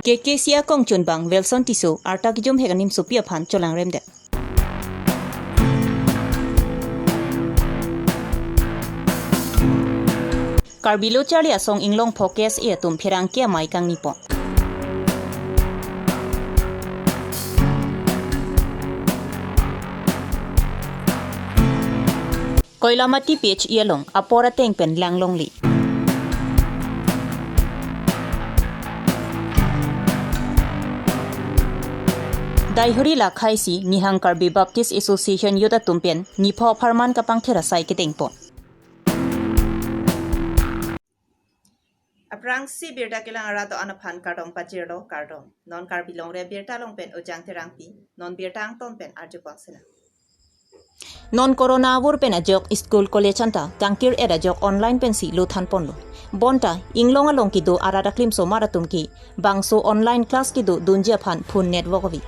KK sia kong chun bang Wilson tisu arta ki jom heganim supia phan cholang remde Karbi lo chali asong inglong focus e tum phirang kia mai kang ni po Koila mati page yelong apora tengpen langlong li Daihuri la khaisi nihang Karbi Baptist Association yuta tumpen nipho pharman kapang thera sai ke tengpo Aprang si birta kilang arato anaphan kartong pachirdo kartong non Karbi Longri Abirta longpen ojang terangpi non birta ang tonpen arjupang sila Non corona wur pen ajok school college anta tangkir era jok online pensi luthan ponlo bonta inglong along kido arada klim so maratum ki bangso online class kido dunjia phan phun network wi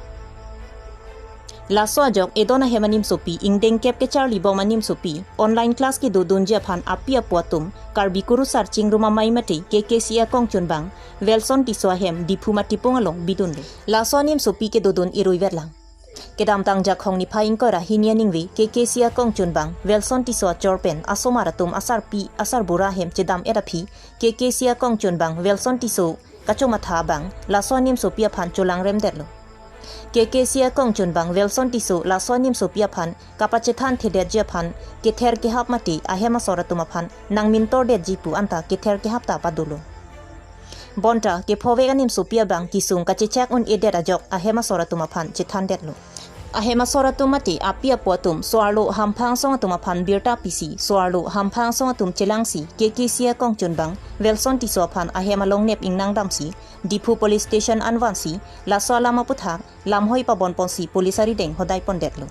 Laso ajok edona hemanim sopi ingdeng kep ke charli bomanim sopi online class kido dunjia phan apia puatum Karbi kuru searching rumah mai mati KK sia kong chun bang Wilson tiswa hem dipuma tipong along bidun le laso nim sopi ke dodon irui verlang Kedam tang jak hong ni phaing ko ra hinia ningwi KK sia kong chun bang Wilson tiswa chorpen asomara tum asar pi asar bura hem chedam erapi KK sia kong chun bang Wilson tiso kachoma tha bang lasonim sopia phan cholang rem derlo KK sia kong chun bang Wilson tiso lasonim sopia phan kapachethan thede je phan kether ke hap mati ahema soratuma phan nangmin tor de jipu anta kether ke hap ta padulo Bonta ke phoveganim sopia bang kisung kachechak un edera jok ahema soratuma phan chithan derlo ahema soratumati apia potum soarlo hamphang songatuma phan birta pisi soarlo hamphang songatum chelangsi KK sia kong chun bang Wilson tiso phan ahema longnep ingnang damsi dipu police station anwansi la solama putha lamhoi pabon ponsi polisari deng hodai pondetlo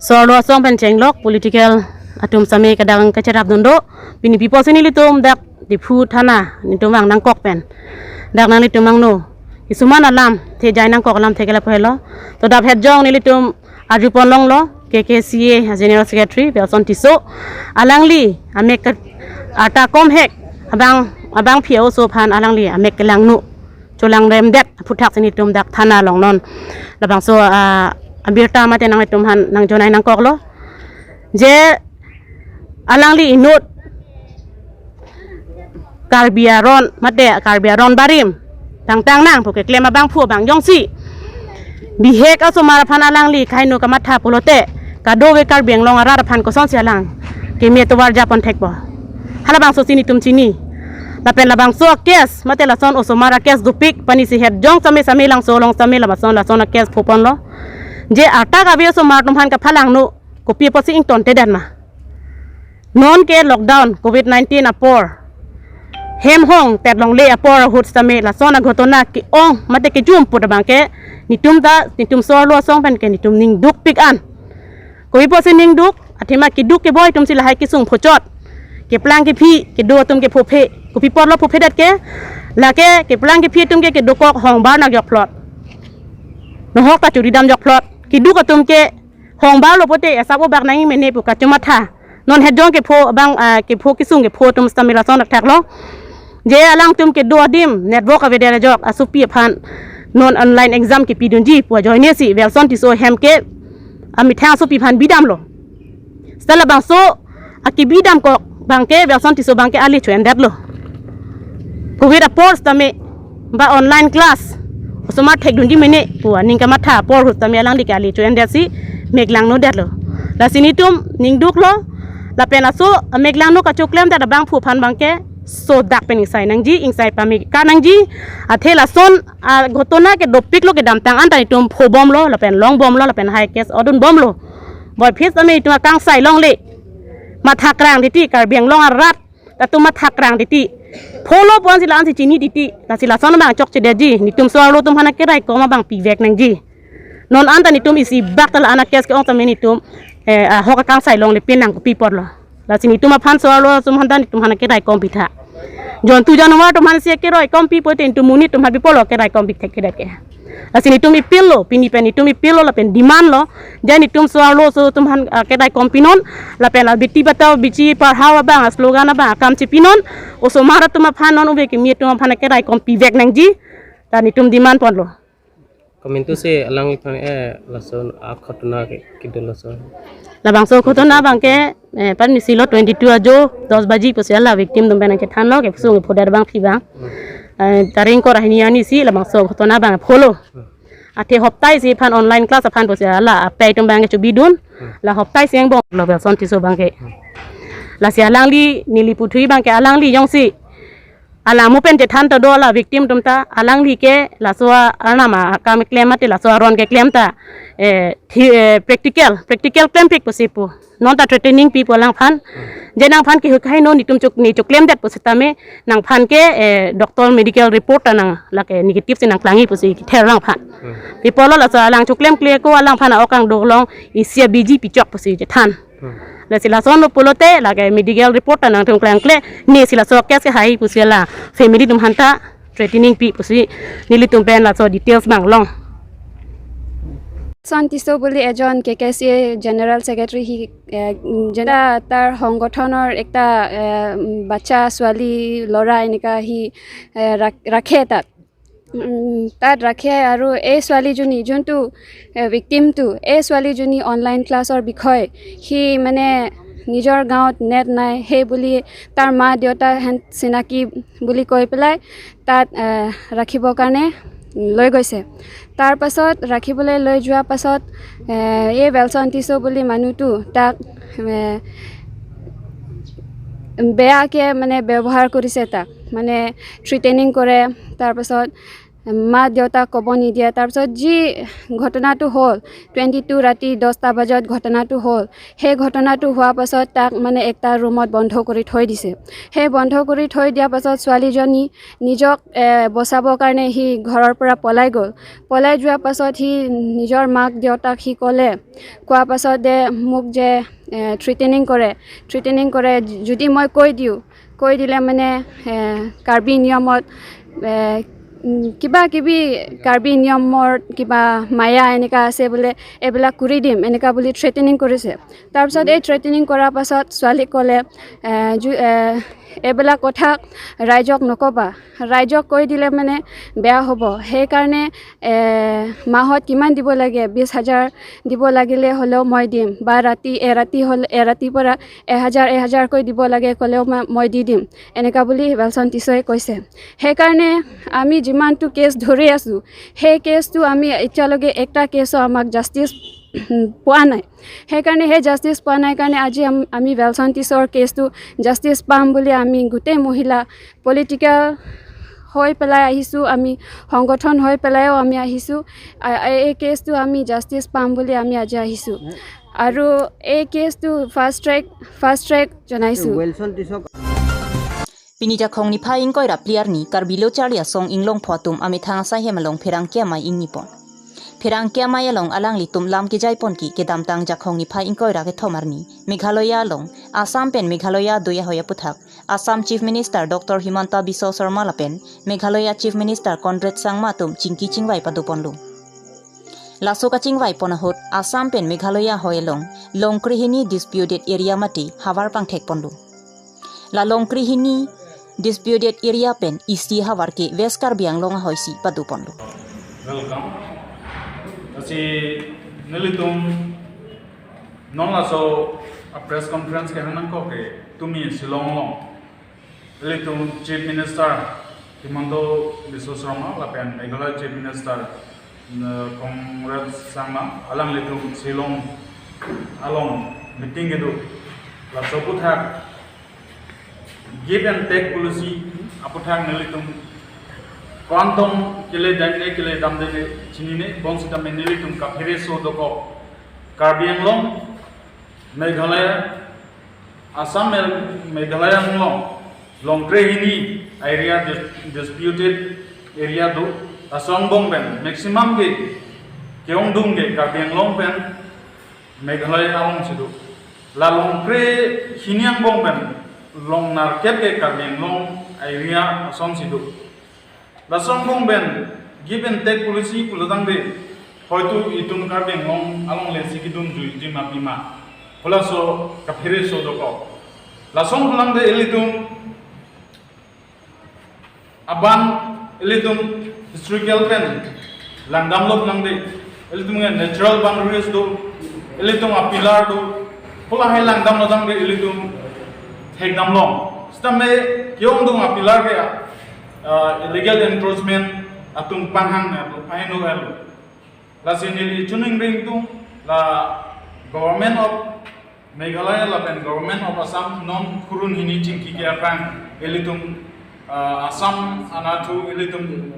soarlo song pen chenglok political atum same kadang kacerap dondo pini people sini litum dak dipu thana nitum ang nang kok pen dak nang litum ang no isuman alam the jai nang kok alam thekela phelo to dap het jong ni litum ajupon long lo KKCA general secretary Wilson tiso alangli amek ata kom hek abang phio so phan alangli amek kelang nu cholang rem det phuthak sini tum dak thana long non labang so Abirta mate nang litum han nang jonai nang kok lo je alangli inut Karbiaron mate Karbiaron barim tang nang phuke klema bang phu bang yongsi bihek asomara phan alangli khainu kamatha polote kadowe Karbiang long ara phan ko son sialang kemie to war japon thekbo hala bang so sini tum chini lapen labang so kes mate la son osomara kes dupik pani si het jong same lang so long same la son kes phupon lo je ata ga bi so mar tum han ka phalang no kopi posi ing ton te dan ma non ke lockdown covid-19 apor hem hong tet long le apor hut same la sona ghotona ki ong mate ke jum put bang ke nitum so lo song pen ke nitum ning duk pik an kopi posi ning duk athima ki duk ke boy tum si la hai ki sung phochot ke plang ke phi ke do tum ke phophe kopi por lo phophe dat ke la ke plang ke phi tum ke do kok hong bar nak yok plot no hok ta churi dam yok plot ki duk atum ke hong bar lo pote asabo bak nang mene pu ka chuma tha non het jong ke pho bang ke pho ki sung ke pho tum stamila son thak lo je alang tum ke do dim network ave dera jok asupi phan non online exam ke pidunji pu join si Wilson tiso hem ke ami thang supi phan bidam lo sala bang so aki bidam ko bang ke Wilson tiso bang ke ali chuen dat lo covid apor stame ba online class osoma thek dunji mene pu ning ka matha por hu stame alang li ka ali chuen dat si meglang no dat lo la sini tum ning duk lo la pena so meglang no ka choklem da bang phu phan bang ke so dak pen insai nang ji insai pami ka nang ji athela son gotona ke dopik lo ke dam tang an tai tum pho bom lo la pen long bom lo la pen high case odun bom lo boy phis ame tu kang sai long le ma thakrang diti Karbiang long arat ta tu ma thakrang diti pholo pon si lan si chini diti la si la son bang chok che de ji ni tum so lo tum hana ke rai ko ma bang pi vek nang ji non anta ni tum isi bak tal ana kes ke ong tameni tum hoka kang sai long le pin nang ko pi por lo la sini tum phan so lo sum han dan tum hana ke rai kom pitha jon tu janwa tum han se ke roi kom pi poten tum muni tum ha bi polo ke rai kom pi thek ke Asin itum ipil lo pini pen itum ipil lo la pen demand lo jan itum swalo so tum han kedai kompinon la pen la biti batau bici par hawa bang slogan bang kam cipinon o so mara tum phanon ube ki mi tum phan kedai kompi vek nang ji tan itum demand pon lo Komentu se alang ipan lason akhatuna ke kidul lason. La bang so khotona bang ke pan misilo 22 ajo 10 baji posiala victim dum bana ke than lo ke sung phodar bang phi bang taring ko rahini ani si la bang so khotona bang pholo ate hoptai si phan online class phan posiala apai tum bang ke chubidun la hoptai siang bong lo bel son ti so bang ke la sia lang li nili puthui bang ke alang li yong si alang mo pen te than to do la victim tum ta alang li ke la so arna ma kam claim ate la so ron ke claim ta practical claim pik posipu non ta training people lang phan je nang phan ki hukai no ni tum chuk ni chuk claim dat posita me nang phan ke doctor medical report nang la ke negative sin nang klangi posi ki ther lang phan people la so alang chuk claim clear ko alang phan okang do long isia bg pichok posi je than la sila son lo polote la ke medical report nang tum klang kle ni sila so kes ke hai pusela family tum hanta training pi pusi nili tum pen la so details bang long Santiso boli ejon KKC General Secretary hi jena tar সংগঠনৰ একটা বাচ্চা ছোৱালী লৰা এনেকা হি ৰাখে তাত ৰাখে আৰু এই ছোৱালীজনী যোনটো ভিকটিমটো এই ছোৱালীজনী অনলাইন ক্লাছৰ বিষয় হি মানে নিজৰ গাঁৱত নেট নাই সেই বুলি তাৰ মা দেউতা চিনাকি বুলি কৈ পেলাই তাত ৰাখিবৰ কাৰণে লৈ গৈছে তাৰ পাছত ৰাখিবলৈ লৈ যোৱা পাছত এই বেলচন্তিছো বুলি মানুহটো তাক বেয়াকে মানে ব্যৱহাৰ কৰিছে তাক মানে থ্ৰেটেনিং কৰে তাৰ পাছত মা দেউতা ক'ব নিদিয়ে তাৰ পাছত যি ঘটনাটো হ'ল 22 ৰাতি 10টা বজাত ঘটনাটো হ'ল সেই ঘটনাটো হোৱা পাছত তাক মানে একটা ৰুমত বন্ধ কৰি থৈ দিছে সেই বন্ধ কৰি থৈ দিয়া পাছত ছোৱালীজনী নিজক বচাবৰ কাৰণে হি ঘৰৰ পৰা পলাই যোৱা পাছত হি নিজৰ মাক দেউতাক হি কোৱা পাছত দে মোক যে থ্ৰেটেনিং কৰে যদি মই কৈ দিলে মানে কাৰ্বি নিয়মত কিবা কিবি কাৰ্বি নিয়মৰ কিবা মায়া এনেকা আছে বোলে এইবিলাক কৰি দিম এনেকা বুলি থ্ৰেটেনিং কৰিছে তাৰপিছত এই থ্ৰেটেনিং কৰাৰ পাছত ছোৱালী ক'লে এইবিলাক কথা ৰাইজক নকবা ৰাইজক কৈ দিলে মানে বেয়া হ'ব সেইকাৰণে মাহত কিমান দিব লাগে 20,000 দিব লাগিলে হ'লেও মই দিম বা এৰাতি পৰা 1,000 কৈ দিব লাগে ক'লেও মই দি দিম এনেকা বুলি বেলচন্তিছই কৈছে সেইকাৰণে আমি যিমানটো কেছ ধৰি আছোঁ সেই কেছটো আমি এতিয়ালৈকে একটা কেছো আমাক জাষ্টিছ পোৱা নাই সেইকাৰণে সেই জাষ্টিছ পোৱা নাই কাৰণে আজি আমি বেলচন্তিছৰ কেছটো জাষ্টিছ পাম বুলি আমি গোটেই মহিলা পলিটিকেল হৈ পেলাই আহিছোঁ আমি সংগঠন হৈ পেলাইও আমি আহিছোঁ এই কেছটো আমি জাষ্টিছ পাম বুলি আমি আজি আহিছোঁ আৰু এই কেছটো ফাষ্ট ট্ৰেক জনাইছোঁ Pinija khong ni pha ing koi ra player ni karbilo chalia song inglong photum ami thanga sa hemalong pherang kya mai ing ni pon pherang kya mai along alang li tum lam ki jai pon ki kedam tang ja khong ni pha ing koi ra ke thomar ni Meghalaya long Assam pen Meghalaya doya hoya puthak Assam Chief Minister Dr. Himanta Biswa Sarma la pen Meghalaya Chief Minister Conrad Sangma tum chingki chingwai padu pon lu laso ka chingwai pon hot Assam pen Meghalaya hoyalong longkrihini disputed area mati hawar pang thek pon lu la longkrihini disputed area pen isti hawar ke West Karbi Anglong hoisi padu pon lu welcome asi nilitum non laso a press conference ke hanan ko ke tumi Shillong long nilitum Chief Minister Himanta Biswa Sarma la pen Meghalaya Chief Minister Conrad Sangma alang litum Shillong along meeting edu la soputhak give and take policy aputhak nilitum quantum kile damne chinine bongsita nilitum ka phere so doko Karbi Anglong Meghalaya Assam Meghalaya Anglong longkrehini area disputed area do asong bong ben maximum ke keong dung ke Karbi Anglong ben Meghalaya along sidu la longkre hiniang bong ben long narket ke Karbi Anglong area asong sidu la song bong ben give and take policy puladang de hoitu itun Karbi Long along le sikidum ju jima pima pula so kapire so doko la song pulang de elitum aban elitum historical pen langdam lop nang de elitum natural boundaries do elitum a pilar do pula hai langdam lodang de elitum hekdam long stame kyong do a pilar ke illegal encroachment atung panhang painu elu la sinili chuning ring tu la government of Meghalaya la pen government of Assam non kurun hini chingki ke apang elitum Assam anatu elitum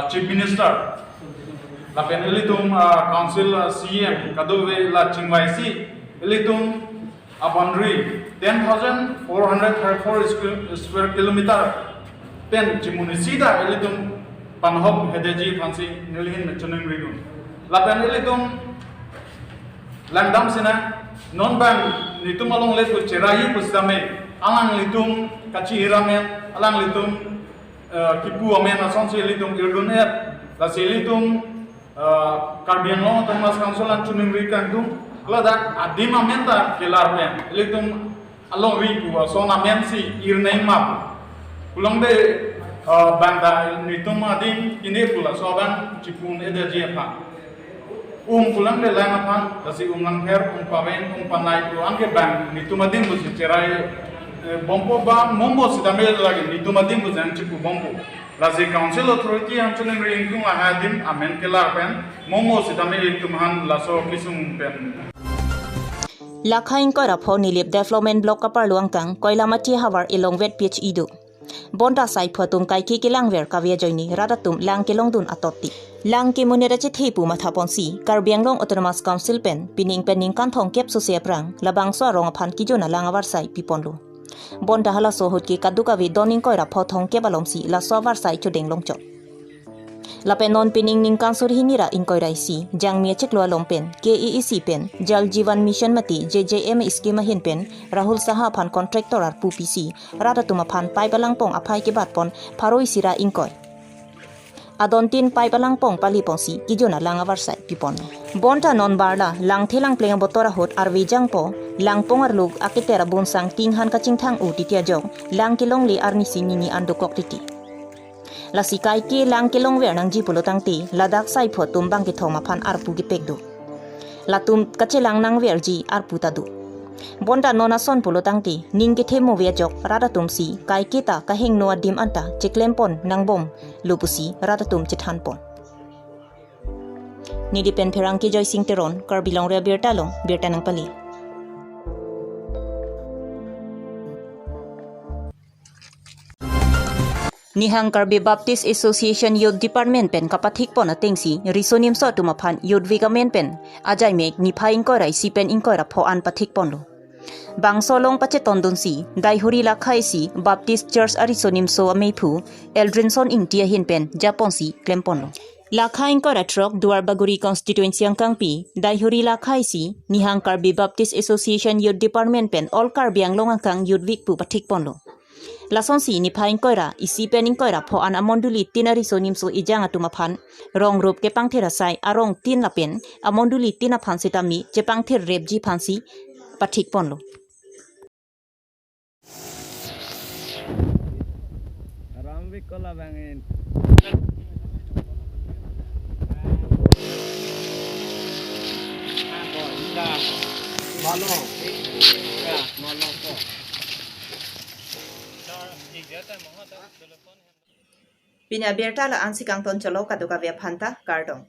chief minister la pen elitum council CM kadove la chingwaisi elitum a boundary 10,434 square kilometer pen chimunisida elitum panhop hedeji fansi nilhin chuning ring la pen elitum langdam sina non bang litum along let ko cherayu kusame alang litum kachi iramen alang litum kipu amen ason se litum irdunet la se litum Karbi Long Thomas Council an chuning rikan tum la dak adim amenta kelar pen litum along ri ku son amen si irnei map ulang de banda litum adim kini pula soban chipun ederji apa pulang de lang apang kasi lang her pamen panai tu angke bang ni tumadim bu cerai bombo ba mombo sidamel lagi ni tumadim bu jang chipu bombo la se council authority am chuning ring tu ahadim amen kela pen mombo sidamel tumhan la so kisung pen Lakhain ko rapho nilip development block kapar luangkang koilamati hawar ilong vet pitch idu bonda sai photum kai ki kilang ver kavya joini radatum lang kilong dun atoti lang ki munira chi thipu mathaponsi Karbi Long Autonomous Council pen pining pening kan thong kep so se prang labang so rong phan ki jona lang awar sai piponlu bonda hala so hut ki kaduka vi doning ko rapho thong ke balomsi la so war sai chudeng longcho lapen non pining ning kan sur hinira in koi raisi jang mie cheklo lompen KEEC pen Jal Jivan Mission mati JJM scheme hin pen Rahul Saha phan contractor ar PPC rada tuma phan pai balang pong aphai ke bat pon pharoi sira in koi adon tin pai balang pong pali ponsi kijona lang awar sai pipon bonta non barla lang thelang pleng botora hot ar wijang po lang pong ar lug akitera bun sang ting han ka chingthang u titia jong lang kilong le ar ni sinini andukok titi la sikai ke lang kilong ver nang ji pulotang ti ladak sai pho tumbang ki thoma phan arpu gi pekdu la tum kachelang nang ver ji arpu tadu bonda nona son pulotang ti ning ki themo ve jok rada tum si kai ke ta ka heng no dim anta chiklempon nang bom lupusi rada tum chithan pon ni dipen pherang ki joy sing teron Karbi Longri Abirta long birta nang pali Nihang Karbi Baptist Association Youth Department pen kapathik pon atengsi risonim so tumaphan youth vigamen pen ajai mek nipaing ko rai si pen ingko ra pho an pathik pon lo bangsolong pache tondon si daihuri lakhai si Baptist Church arisonim so amephu Eldrinson India hin pen Japon si klempon lo lakhain ko ra trok duar baguri constituency ang kangpi daihuri lakhai si Nihang Karbi Baptist Association Youth Department pen all Karbi Anglong ang kang youth week pu pathik pon lo Lason si ni paing koira isi pening koira pho an amonduli tinari sonim so ijang atuma phan rong rup ke pangthera sai arong tin la pen amonduli tina phan sitami je pangther rep ji phansi pathik ponlo Ramvik kola bangin Malo ya malo ko Pinya Abirta la ansikang ton cholo kaduka via phanta kardong